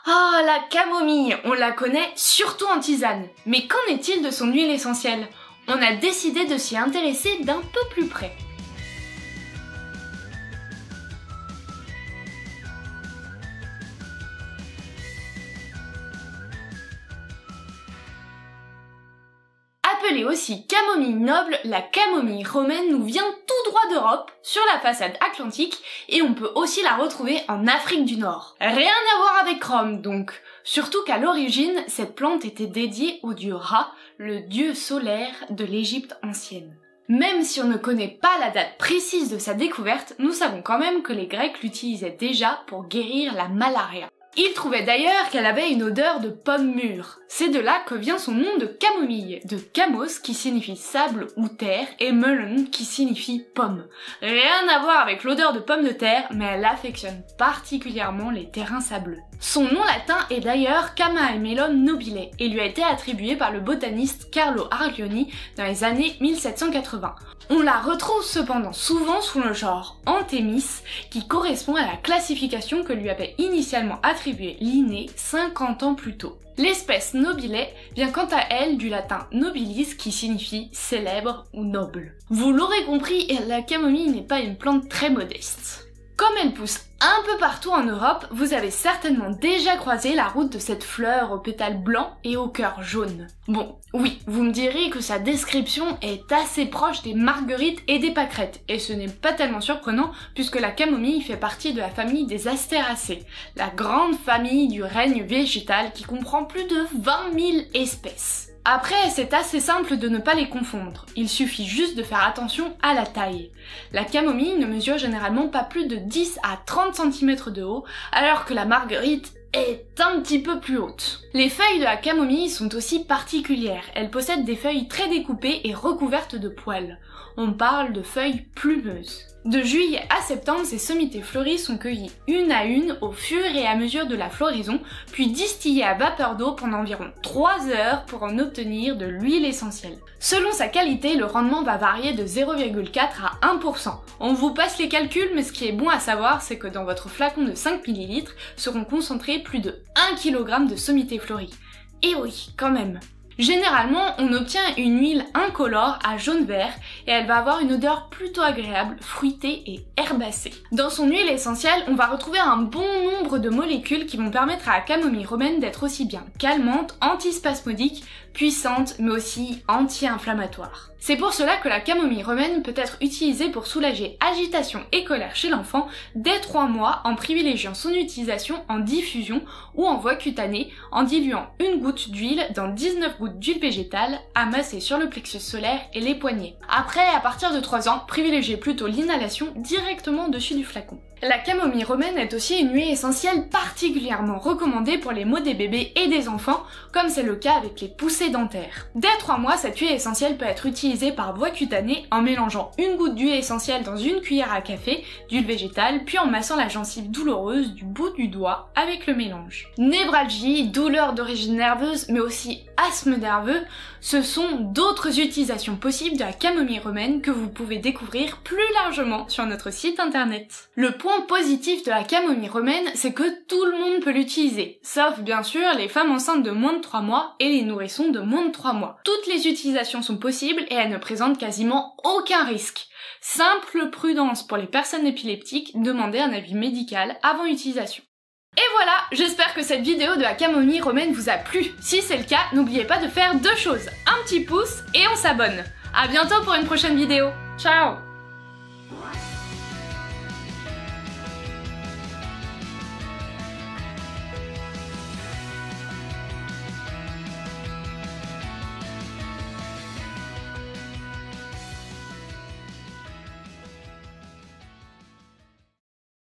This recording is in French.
Ah, la camomille, on la connaît surtout en tisane. Mais qu'en est-il de son huile essentielle? On a décidé de s'y intéresser d'un peu plus près. Appelée aussi camomille noble, la camomille romaine nous vient tout droit d'Europe, sur la façade atlantique, et on peut aussi la retrouver en Afrique du Nord. Rien à voir avec Rome donc, surtout qu'à l'origine, cette plante était dédiée au dieu Ra, le dieu solaire de l'Égypte ancienne. Même si on ne connaît pas la date précise de sa découverte, nous savons quand même que les Grecs l'utilisaient déjà pour guérir la malaria. Ils trouvaient d'ailleurs qu'elle avait une odeur de pomme mûre. C'est de là que vient son nom de camomille, de kamos qui signifie sable ou terre et melon qui signifie pomme. Rien à voir avec l'odeur de pomme de terre, mais elle affectionne particulièrement les terrains sableux. Son nom latin est d'ailleurs Chamaemelon nobile et lui a été attribué par le botaniste Carlo Arglioni dans les années 1780. On la retrouve cependant souvent sous le genre Anthemis, qui correspond à la classification que lui avait initialement attribuée Linné 50 ans plus tôt. L'espèce nobile vient quant à elle du latin nobilis qui signifie célèbre ou noble. Vous l'aurez compris, la camomille n'est pas une plante très modeste. Comme elle pousse un peu partout en Europe, vous avez certainement déjà croisé la route de cette fleur aux pétales blancs et au cœur jaune. Bon, oui, vous me direz que sa description est assez proche des marguerites et des pâquerettes, et ce n'est pas tellement surprenant puisque la camomille fait partie de la famille des Astéracées, la grande famille du règne végétal qui comprend plus de 20 000 espèces. Après, c'est assez simple de ne pas les confondre, il suffit juste de faire attention à la taille. La camomille ne mesure généralement pas plus de 10 à 30 cm de haut, alors que la marguerite est un petit peu plus haute. Les feuilles de la camomille sont aussi particulières, elles possèdent des feuilles très découpées et recouvertes de poils. On parle de feuilles plumeuses. De juillet à septembre, ces sommités fleuries sont cueillies une à une au fur et à mesure de la floraison, puis distillées à vapeur d'eau pendant environ 3 heures pour en obtenir de l'huile essentielle. Selon sa qualité, le rendement va varier de 0,4 à 1%. On vous passe les calculs, mais ce qui est bon à savoir, c'est que dans votre flacon de 5 ml seront concentrés plus de 1 kg de sommités fleuries. Et oui, quand même. Généralement, on obtient une huile incolore à jaune-vert et elle va avoir une odeur plutôt agréable, fruitée et herbacée. Dans son huile essentielle, on va retrouver un bon nombre de molécules qui vont permettre à la camomille romaine d'être aussi bien calmante, antispasmodique, puissante, mais aussi anti-inflammatoire. C'est pour cela que la camomille romaine peut être utilisée pour soulager agitation et colère chez l'enfant dès 3 mois en privilégiant son utilisation en diffusion ou en voie cutanée en diluant une goutte d'huile dans 19 gouttes d'huile végétale amassée sur le plexus solaire et les poignets. Après, à partir de 3 ans, privilégiez plutôt l'inhalation directement au-dessus du flacon. La camomille romaine est aussi une huile essentielle particulièrement recommandée pour les maux des bébés et des enfants, comme c'est le cas avec les poussées dentaires. Dès 3 mois, cette huile essentielle peut être utilisée par voie cutanée en mélangeant une goutte d'huile essentielle dans une cuillère à café d'huile végétale, puis en massant la gencive douloureuse du bout du doigt avec le mélange. Névralgie, douleur d'origine nerveuse, mais aussi asthme nerveux, ce sont d'autres utilisations possibles de la camomille romaine que vous pouvez découvrir plus largement sur notre site internet. Le point positif de la camomille romaine, c'est que tout le monde peut l'utiliser, sauf bien sûr les femmes enceintes de moins de 3 mois et les nourrissons de moins de 3 mois. Toutes les utilisations sont possibles et elles ne présentent quasiment aucun risque. Simple prudence pour les personnes épileptiques, demandez un avis médical avant utilisation. Et voilà, j'espère que cette vidéo de la camomille romaine vous a plu. Si c'est le cas, n'oubliez pas de faire 2 choses, un petit pouce et on s'abonne. À bientôt pour une prochaine vidéo. Ciao!